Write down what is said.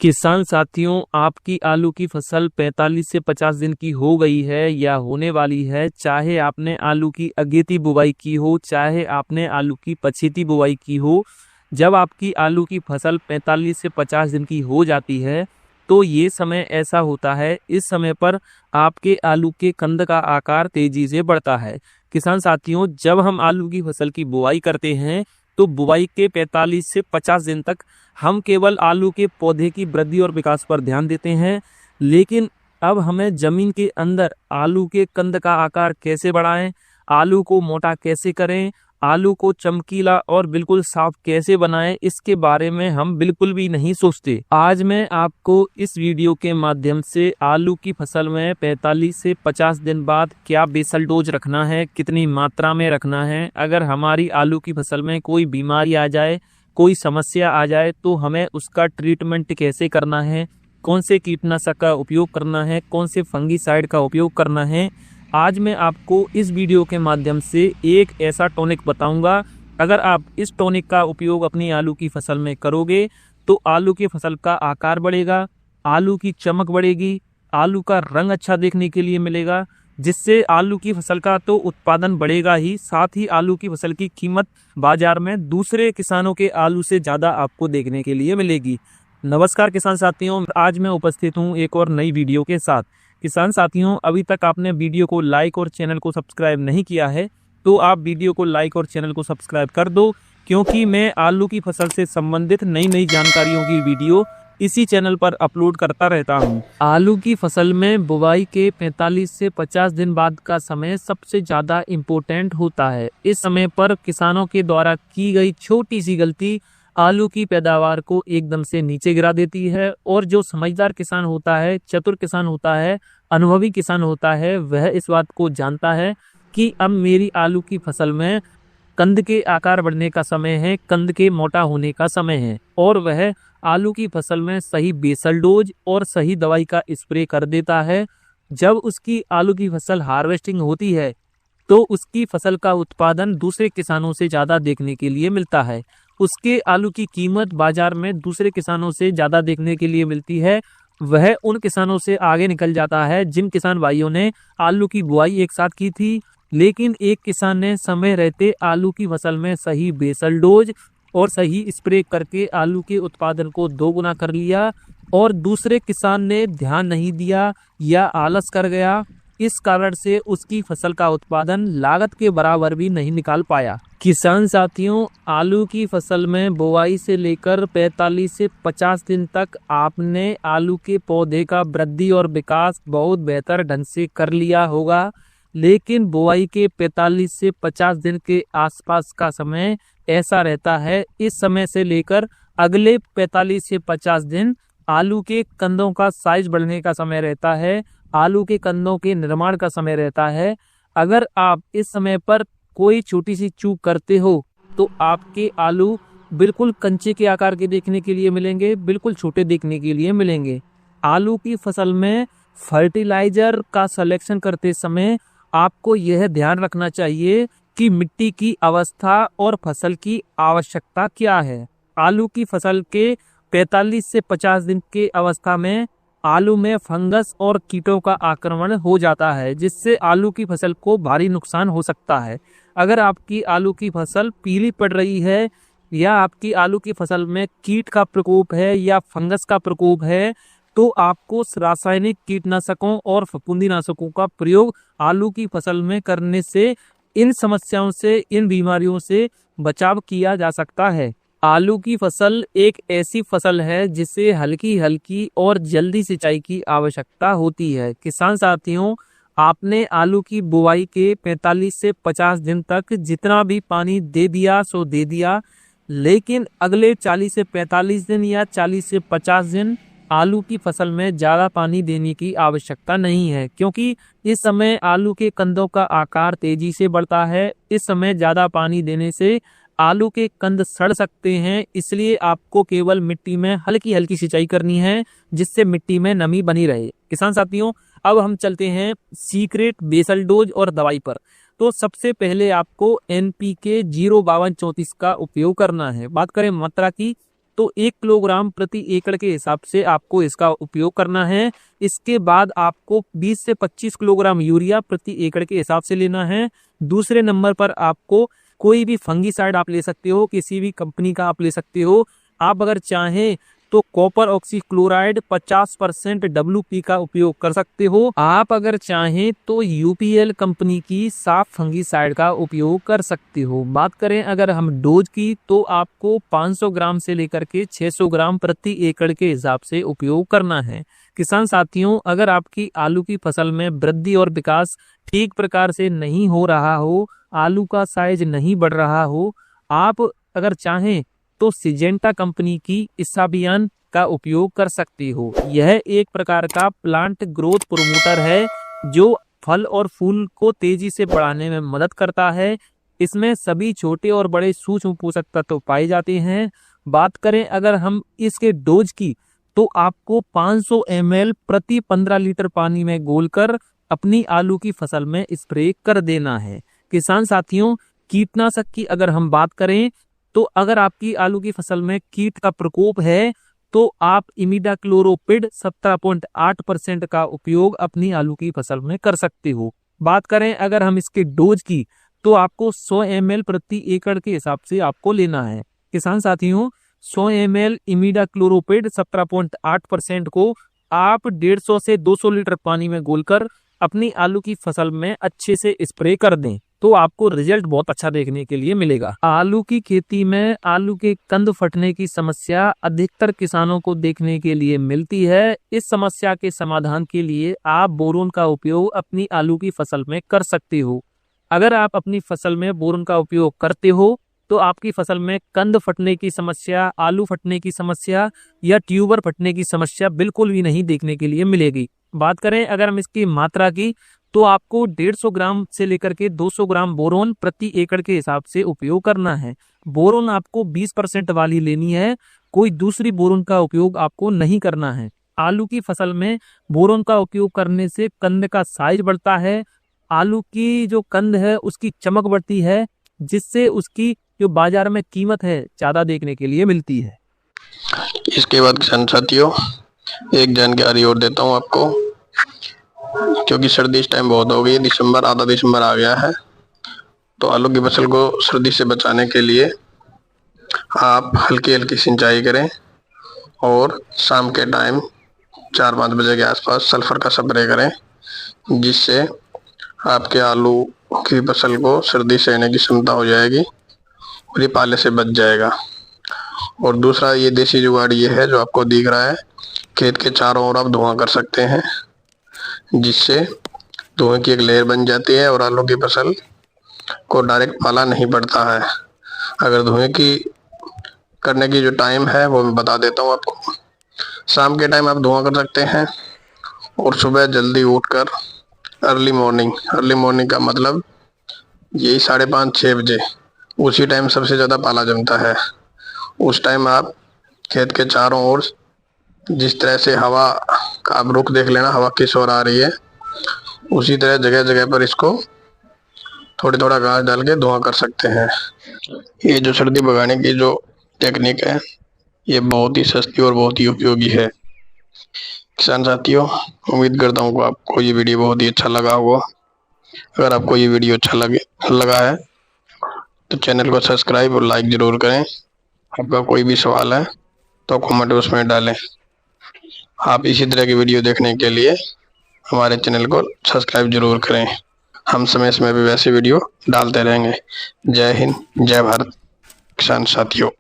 किसान साथियों, आपकी आलू की फसल 45 से 50 दिन की हो गई है या होने वाली है। चाहे आपने आलू की अगेती बुवाई की हो, चाहे आपने आलू की पछेती बुवाई की हो, जब आपकी आलू की फसल 45 से 50 दिन की हो जाती है तो ये समय ऐसा होता है, इस समय पर आपके आलू के कंद का आकार तेजी से बढ़ता है। किसान साथियों, जब हम आलू की फसल की बुवाई करते हैं तो बुवाई के 45 से 50 दिन तक हम केवल आलू के पौधे की वृद्धि और विकास पर ध्यान देते हैं, लेकिन अब हमें जमीन के अंदर आलू के कंद का आकार कैसे बढ़ाएं, आलू को मोटा कैसे करें, आलू को चमकीला और बिल्कुल साफ कैसे बनाएं, इसके बारे में हम बिल्कुल भी नहीं सोचते। आज मैं आपको इस वीडियो के माध्यम से आलू की फसल में 45 से 50 दिन बाद क्या बेसल डोज रखना है, कितनी मात्रा में रखना है, अगर हमारी आलू की फसल में कोई बीमारी आ जाए, कोई समस्या आ जाए तो हमें उसका ट्रीटमेंट कैसे करना है, कौन से कीटनाशक का उपयोग करना है, कौन से फंगीसाइड का उपयोग करना है। आज मैं आपको इस वीडियो के माध्यम से एक ऐसा टॉनिक बताऊंगा, अगर आप इस टॉनिक का उपयोग अपनी आलू की फसल में करोगे तो आलू की फसल का आकार बढ़ेगा, आलू की चमक बढ़ेगी, आलू का रंग अच्छा देखने के लिए मिलेगा, जिससे आलू की फसल का तो उत्पादन बढ़ेगा ही, साथ ही आलू की फसल की कीमत बाजार में दूसरे किसानों के आलू से ज़्यादा आपको देखने के लिए मिलेगी। नमस्कार किसान साथियों, आज मैं उपस्थित हूँ एक और नई वीडियो के साथ। किसान साथियों, अभी तक आपने वीडियो को लाइक और चैनल को सब्सक्राइब नहीं किया है तो आप वीडियो को लाइक और चैनल को सब्सक्राइब कर दो, क्योंकि मैं आलू की फसल से संबंधित नई नई जानकारियों की वीडियो इसी चैनल पर अपलोड करता रहता हूं। आलू की फसल में बुवाई के 45 से 50 दिन बाद का समय सबसे ज़्यादा इम्पोर्टेंट होता है। इस समय पर किसानों के द्वारा की गई छोटी सी गलती आलू की पैदावार को एकदम से नीचे गिरा देती है, और जो समझदार किसान होता है, चतुर किसान होता है, अनुभवी किसान होता है, वह इस बात को जानता है कि अब मेरी आलू की फसल में कंद के आकार बढ़ने का समय है, कंद के मोटा होने का समय है, और वह आलू की फसल में सही बेसल डोज और सही दवाई का स्प्रे कर देता है। जब उसकी आलू की फसल हार्वेस्टिंग होती है तो उसकी फसल का उत्पादन दूसरे किसानों से ज़्यादा देखने के लिए मिलता है, उसके आलू की कीमत बाजार में दूसरे किसानों से ज़्यादा देखने के लिए मिलती है। वह उन किसानों से आगे निकल जाता है जिन किसान भाइयों ने आलू की बुआई एक साथ की थी, लेकिन एक किसान ने समय रहते आलू की फसल में सही बेसल डोज और सही स्प्रे करके आलू के उत्पादन को दोगुना कर लिया, और दूसरे किसान ने ध्यान नहीं दिया या आलस कर गया। इस कारण से उसकी फसल का उत्पादन लागत के बराबर भी नहीं निकाल पाया। किसान साथियों, आलू की फसल में बुआई से लेकर 45 से 50 दिन तक आपने आलू के पौधे का वृद्धि और विकास बहुत बेहतर ढंग से कर लिया होगा, लेकिन बुआई के 45 से 50 दिन के आसपास का समय ऐसा रहता है, इस समय से लेकर अगले 45 से 50 दिन आलू के कंदों का साइज बढ़ने का समय रहता है, आलू के कंदों के निर्माण का समय रहता है। अगर आप इस समय पर कोई छोटी सी चूक करते हो तो आपके आलू बिल्कुल कंचे के आकार के देखने के लिए मिलेंगे, बिल्कुल छोटे देखने के लिए मिलेंगे। आलू की फसल में फर्टिलाइजर का सिलेक्शन करते समय आपको यह ध्यान रखना चाहिए कि मिट्टी की अवस्था और फसल की आवश्यकता क्या है। आलू की फसल के 45 से 50 दिन के अवस्था में आलू में फंगस और कीटों का आक्रमण हो जाता है, जिससे आलू की फसल को भारी नुकसान हो सकता है। अगर आपकी आलू की फसल पीली पड़ रही है या आपकी आलू की फसल में कीट का प्रकोप है या फंगस का प्रकोप है तो आपको रासायनिक कीटनाशकों और फफूंदीनाशकों का प्रयोग आलू की फसल में करने से इन समस्याओं से, इन बीमारियों से बचाव किया जा सकता है। आलू की फसल एक ऐसी फसल है जिसे हल्की हल्की और जल्दी सिंचाई की आवश्यकता होती है। किसान साथियों, आपने आलू की बुवाई के 45 से 50 दिन तक जितना भी पानी दे दिया सो दे दिया, लेकिन अगले 40 से 45 दिन या 40 से 50 दिन आलू की फसल में ज़्यादा पानी देने की आवश्यकता नहीं है, क्योंकि इस समय आलू के कंदों का आकार तेजी से बढ़ता है। इस समय ज़्यादा पानी देने से आलू के कंद सड़ सकते हैं, इसलिए आपको केवल मिट्टी में हल्की हल्की सिंचाई करनी है, जिससे मिट्टी में नमी बनी रहे। किसान साथियों, अब हम चलते हैं सीक्रेट बेसल डोज और दवाई पर। तो सबसे पहले आपको NPK 05234 का उपयोग करना है। बात करें मात्रा की तो 1 किलोग्राम प्रति एकड़ के हिसाब से आपको इसका उपयोग करना है। इसके बाद आपको 20 से 25 किलोग्राम यूरिया प्रति एकड़ के हिसाब से लेना है। दूसरे नंबर पर आपको कोई भी फंगीसाइड आप ले सकते हो, किसी भी कंपनी का आप ले सकते हो। आप अगर चाहें तो कॉपर ऑक्सीक्लोराइड 50% WP का उपयोग कर सकते हो। आप अगर चाहें तो UPL कंपनी की साफ फंगीसाइड का उपयोग कर सकते हो। बात करें अगर हम डोज की, तो आपको 500 ग्राम से लेकर के 600 ग्राम प्रति एकड़ के हिसाब से उपयोग करना है। किसान साथियों, अगर आपकी आलू की फसल में वृद्धि और विकास ठीक प्रकार से नहीं हो रहा हो, आलू का साइज नहीं बढ़ रहा हो, आप अगर चाहें तो सिजेंटा कंपनी की इसाबियान का उपयोग कर सकती हो। यह एक प्रकार का प्लांट ग्रोथ प्रोमोटर है जो फल और फूल को तेजी से बढ़ाने में मदद करता है। इसमें सभी छोटे और बड़े सूक्ष्म पोषक तत्व पाए जाते हैं। बात करें अगर हम इसके डोज की, तो आपको 500 ml प्रति 15 लीटर पानी में घोलकर अपनी आलू की फसल में स्प्रे कर देना है। किसान साथियों, कीटनाशक की अगर हम बात करें, तो अगर आपकी आलू की फसल में कीट का प्रकोप है तो आप इमिडाक्लोरोपिड 17.8% का उपयोग अपनी आलू की फसल में कर सकते हो। बात करें अगर हम इसके डोज की, तो आपको 100 ml प्रति एकड़ के हिसाब से आपको लेना है। किसान साथियों, 100 ml इमिडाक्लोरोपिड 17.8% को आप 150 से 200 लीटर पानी में घोलकर अपनी आलू की फसल में अच्छे से स्प्रे कर दें, तो आपको रिजल्ट बहुत अच्छा देखने के लिए मिलेगा। आलू की खेती में आलू के कंद फटने की समस्या अधिकतर किसानों को देखने के लिए मिलती है। इस समस्या के समाधान के लिए आप बोरोन का उपयोग अपनी आलू की फसल में कर सकते हो। अगर आप अपनी फसल में बोरोन का उपयोग करते हो तो आपकी फसल में कंद फटने की समस्या, आलू फटने की समस्या या ट्यूबर फटने की समस्या बिल्कुल भी नहीं देखने के लिए मिलेगी। बात करें अगर हम इसकी मात्रा की, तो आपको 150 ग्राम से लेकर के 200 ग्राम बोरोन प्रति एकड़ के हिसाब से उपयोग करना है। बोरोन आपको 20% वाली लेनी है, कोई दूसरी बोरोन का उपयोग आपको नहीं करना है। आलू की फसल में बोरोन का उपयोग करने से कंद का साइज बढ़ता है, आलू की जो कंद है उसकी चमक बढ़ती है, जिससे उसकी जो बाजार में कीमत है ज्यादा देखने के लिए मिलती है। इसके बाद किसान साथियों, एक जानकारी और देता हूँ आपको, क्योंकि सर्दी इस टाइम बहुत हो गई है, आधा दिसंबर आ गया है। तो आलू की फसल को सर्दी से बचाने के लिए आप हल्की हल्की सिंचाई करें और शाम के टाइम 4-5 बजे के आसपास सल्फर का स्प्रे करें, जिससे आपके आलू की फसल को सर्दी सहने की क्षमता हो जाएगी और ये पाले से बच जाएगा। और दूसरा ये देसी जुगाड़ ये है जो आपको दिख रहा है, खेत के चारों ओर आप धुआं कर सकते हैं, जिससे धुएं की एक लेयर बन जाती है और आलू की फसल को डायरेक्ट पाला नहीं पड़ता है। अगर धुएं की करने की जो टाइम है वो मैं बता देता हूँ आपको। शाम के टाइम आप धुआं कर सकते हैं और सुबह जल्दी उठकर अर्ली मॉर्निंग का मतलब यही 5:30-6 बजे, उसी टाइम सबसे ज़्यादा पाला जमता है। उस टाइम आप खेत के चारों ओर जिस तरह से हवा का आप रुख देख लेना, हवा किस ओर आ रही है, उसी तरह जगह जगह पर इसको थोड़ा घास डाल के धुआं कर सकते हैं। ये जो सर्दी भगाने की जो टेक्निक है, ये बहुत ही सस्ती और बहुत ही उपयोगी है। किसान साथियों, उम्मीद करता हूँ आपको ये वीडियो बहुत ही अच्छा लगा होगा। अगर आपको ये वीडियो अच्छा लगा है तो चैनल को सब्सक्राइब और लाइक जरूर करें। आपका कोई भी सवाल है तो कमेंट उसमें डालें। आप इसी तरह की वीडियो देखने के लिए हमारे चैनल को सब्सक्राइब जरूर करें। हम समय समय पे वैसे वीडियो डालते रहेंगे। जय हिंद, जय भारत किसान साथियों।